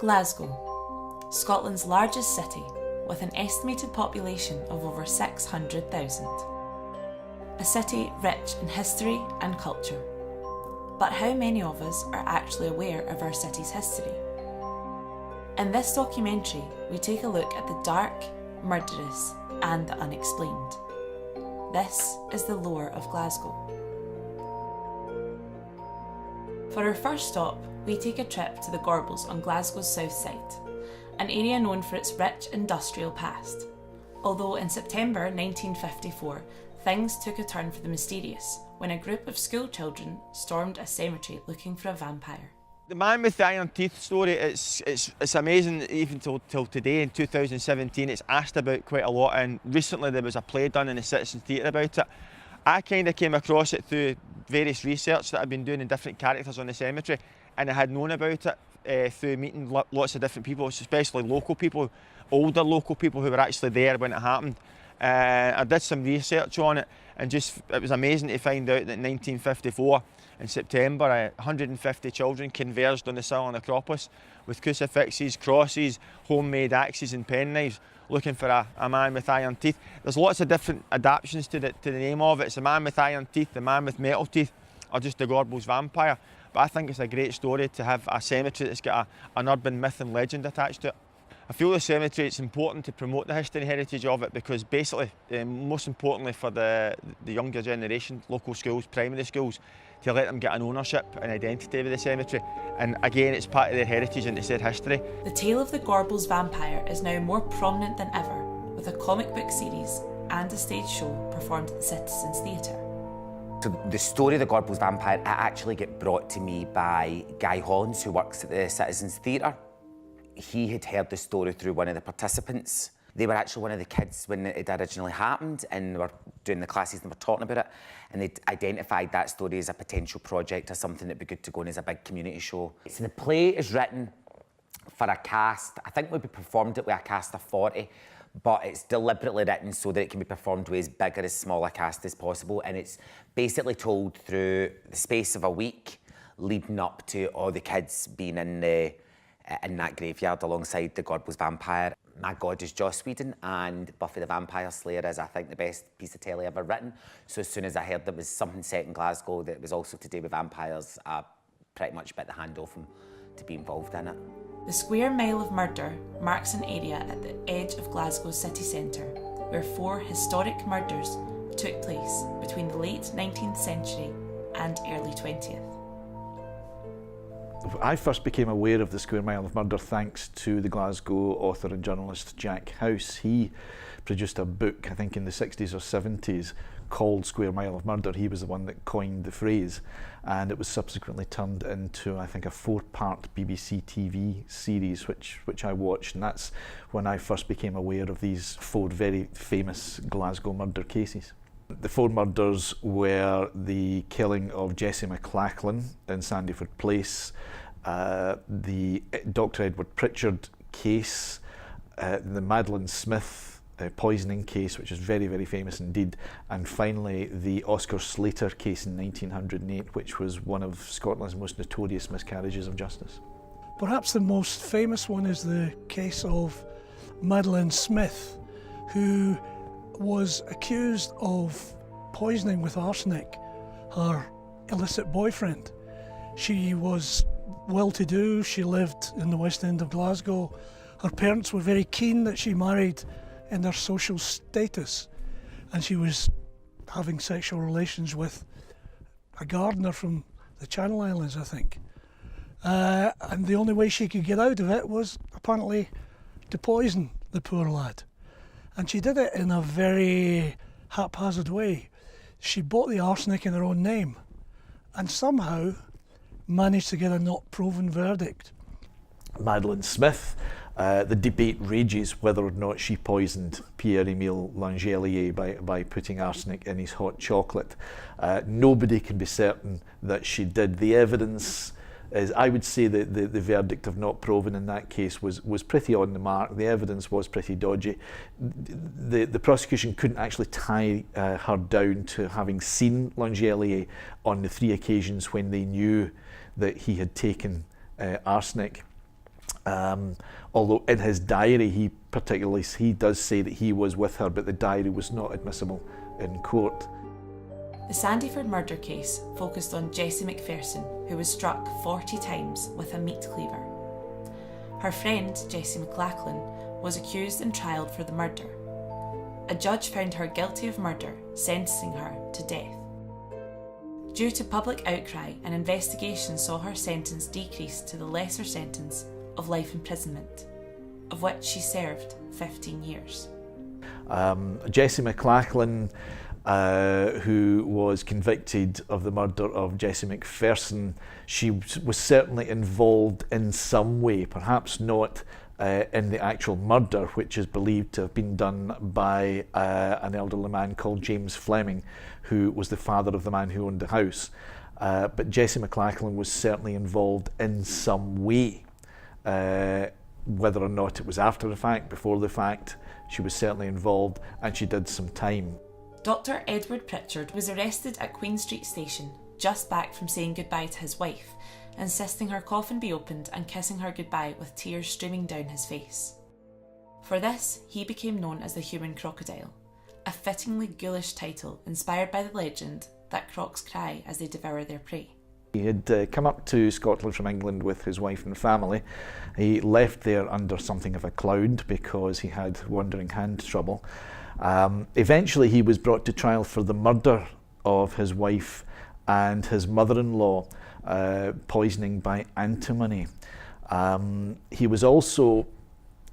Glasgow, Scotland's largest city, with an estimated population of over 600,000. A city rich in history and culture. But how many of us are actually aware of our city's history? In this documentary, we take a look at the dark, murderous, and the unexplained. This is the lore of Glasgow. For our first stop, we take a trip to the Gorbals on Glasgow's south side, an area known for its rich industrial past. Although in September 1954, things took a turn for the mysterious when a group of school children stormed a cemetery looking for a vampire. The man with the iron teeth story, it's amazing even till today in 2017. It's asked about quite a lot, and recently there was a play done in the Citizens Theatre about it. I kind of came across it through various research that I've been doing in different characters on the cemetery, and I had known about it through meeting lots of different people, especially local people, older local people who were actually there when it happened. I did some research on it, and it was amazing to find out that in 1954, in September, 150 children converged on the Southern Acropolis with crucifixes, crosses, homemade axes and penknives, looking for a man with iron teeth. There's lots of different adaptations to the name of it. It's the man with iron teeth, the man with metal teeth, or just the Gorbals vampire. But I think it's a great story to have a cemetery that's got an urban myth and legend attached to it. I feel the cemetery, it's important to promote the history and heritage of it, because basically, most importantly for the younger generation, local schools, primary schools, to let them get an ownership and identity with the cemetery. And again, it's part of their heritage and it's their history. The tale of the Gorbals vampire is now more prominent than ever, with a comic book series and a stage show performed at the Citizens Theatre. So the story of the Gorbals vampire, it actually got brought to me by Guy Hollins, who works at the Citizens Theatre. He had heard the story through one of the participants. They were actually one of the kids when it originally happened, and were doing the classes and were talking about it, and they identified that story as a potential project or something that'd be good to go in as a big community show. So the play is written for a cast. I think we'll be performed it with a cast of 40, but it's deliberately written so that it can be performed with as big or as small a cast as possible, and it's basically told through the space of a week leading up to all the kids being in that graveyard alongside the Gorbals vampire. My God is Joss Whedon, and Buffy the Vampire Slayer is, I think, the best piece of telly ever written. So as soon as I heard there was something set in Glasgow that was also to do with vampires, I pretty much bit the hand off him to be involved in it. The square mile of murder marks an area at the edge of Glasgow's city centre, where 4 historic murders took place between the late 19th century and early 20th. I first became aware of the Square Mile of Murder thanks to the Glasgow author and journalist Jack House. He produced a book, I think in the 60s or 70s, called Square Mile of Murder. He was the one that coined the phrase, and it was subsequently turned into, I think, a 4-part BBC TV series which I watched, and that's when I first became aware of these 4 very famous Glasgow murder cases. The 4 murders were the killing of Jessie McLachlan in Sandyford Place, the Dr. Edward Pritchard case, the Madeline Smith poisoning case, which is very, very famous indeed, and finally the Oscar Slater case in 1908, which was one of Scotland's most notorious miscarriages of justice. Perhaps the most famous one is the case of Madeline Smith, who was accused of poisoning with arsenic her illicit boyfriend. She was well-to-do, she lived in the West End of Glasgow. Her parents were very keen that she married in their social status, and she was having sexual relations with a gardener from the Channel Islands, I think. And the only way she could get out of it was apparently to poison the poor lad. And she did it in a very haphazard way. She bought the arsenic in her own name and somehow managed to get a not proven verdict. Madeline Smith, the debate rages whether or not she poisoned Pierre-Emile Langelier by putting arsenic in his hot chocolate. Nobody can be certain that she did. The evidence is, I would say that the verdict of not proven in that case was pretty on the mark. The evidence was pretty dodgy. The prosecution couldn't actually tie her down to having seen Langelier on the 3 occasions when they knew that he had taken arsenic. Although in his diary he does say that he was with her, but the diary was not admissible in court. The Sandyford murder case focused on Jessie McPherson, who was struck 40 times with a meat cleaver. Her friend, Jessie McLachlan, was accused and trialled for the murder. A judge found her guilty of murder, sentencing her to death. Due to public outcry, an investigation saw her sentence decrease to the lesser sentence of life imprisonment, of which she served 15 years. Jessie McLachlan, who was convicted of the murder of Jessie McPherson, she was certainly involved in some way, perhaps not in the actual murder, which is believed to have been done by an elderly man called James Fleming, who was the father of the man who owned the house. But Jessie McLachlan was certainly involved in some way. Whether or not it was after the fact, before the fact, she was certainly involved, and she did some time. Dr. Edward Pritchard was arrested at Queen Street Station, just back from saying goodbye to his wife, insisting her coffin be opened and kissing her goodbye with tears streaming down his face. For this, he became known as the Human Crocodile, a fittingly ghoulish title inspired by the legend that crocs cry as they devour their prey. He had come up to Scotland from England with his wife and family. He left there under something of a cloud because he had wandering hand trouble. Eventually he was brought to trial for the murder of his wife and his mother-in-law, poisoning by antimony. He was also,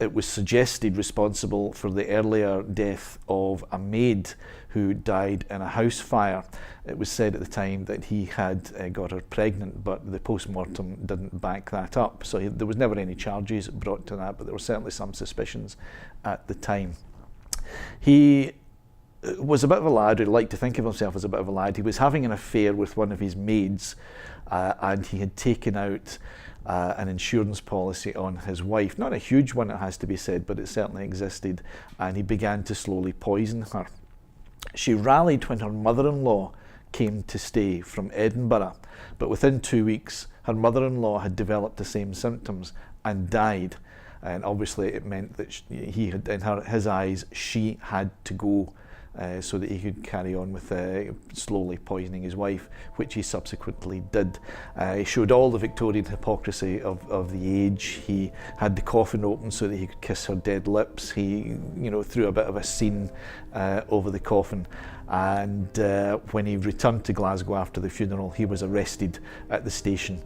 it was suggested, responsible for the earlier death of a maid who died in a house fire. It was said at the time that he had got her pregnant, but the post-mortem didn't back that up. So there was never any charges brought to that, but there were certainly some suspicions at the time. He was a bit of a lad, or he liked to think of himself as a bit of a lad. He was having an affair with one of his maids, and he had taken out an insurance policy on his wife. Not a huge one, it has to be said, but it certainly existed, and he began to slowly poison her. She rallied when her mother-in-law came to stay from Edinburgh, but within 2 weeks her mother-in-law had developed the same symptoms and died, and obviously it meant that he had, in his eyes, she had to go so that he could carry on with slowly poisoning his wife, which he subsequently did. He showed all the Victorian hypocrisy of the age. He had the coffin open so that he could kiss her dead lips. He, threw a bit of a scene over the coffin. And when he returned to Glasgow after the funeral, he was arrested at the station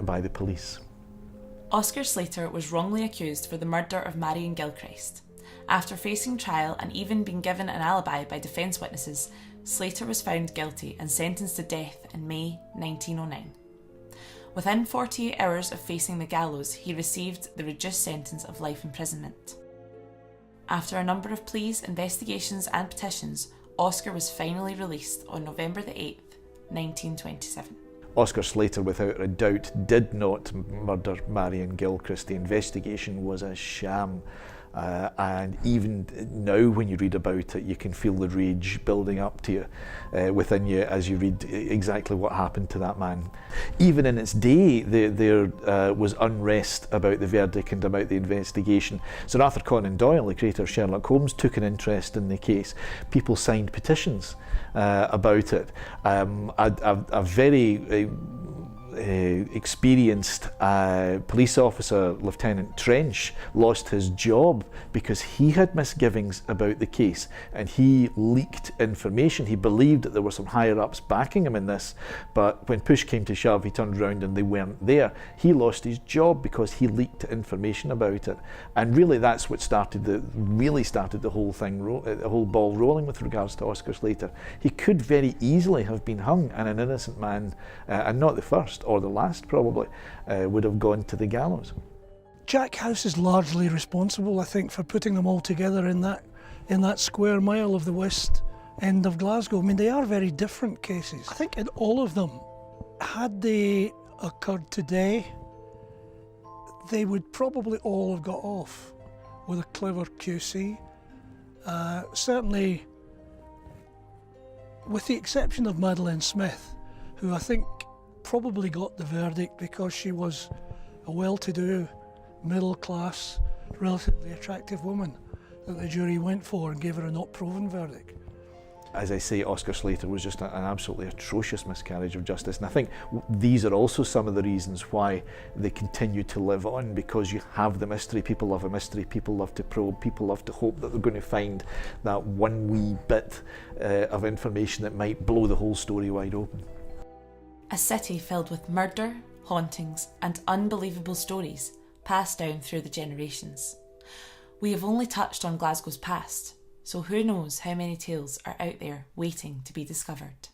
by the police. Oscar Slater was wrongly accused for the murder of Marion Gilchrist. After facing trial and even being given an alibi by defence witnesses, Slater was found guilty and sentenced to death in May 1909. Within 48 hours of facing the gallows, he received the reduced sentence of life imprisonment. After a number of pleas, investigations and petitions, Oscar was finally released on November the 8th, 1927. Oscar Slater, without a doubt, did not murder Marion Gilchrist. The investigation was a sham. And even now, when you read about it, you can feel the rage building up to you, within you, as you read exactly what happened to that man. Even in its day, there was unrest about the verdict and about the investigation. Sir Arthur Conan Doyle, the creator of Sherlock Holmes, took an interest in the case. People signed petitions about it. A very experienced police officer, Lieutenant Trench, lost his job because he had misgivings about the case and he leaked information. He believed that there were some higher ups backing him in this, but when push came to shove, he turned around and they weren't there. He lost his job because he leaked information about it, and really that's what started the whole thing, the whole ball rolling with regards to Oscar Slater. He could very easily have been hung, and an innocent man, and not the first or the last probably, would have gone to the gallows. Jack House is largely responsible, I think, for putting them all together in that square mile of the west end of Glasgow. I mean, they are very different cases. I think in all of them, had they occurred today, they would probably all have got off with a clever QC. Certainly, with the exception of Madeleine Smith, who I think probably got the verdict because she was a well-to-do middle-class, relatively attractive woman that the jury went for and gave her a not proven verdict. As I say, Oscar Slater was just an absolutely atrocious miscarriage of justice, and I think these are also some of the reasons why they continue to live on, because you have the mystery. People love a mystery, people love to probe, people love to hope that they're going to find that one wee bit of information that might blow the whole story wide open. A city filled with murder, hauntings and unbelievable stories passed down through the generations. We have only touched on Glasgow's past, so who knows how many tales are out there waiting to be discovered.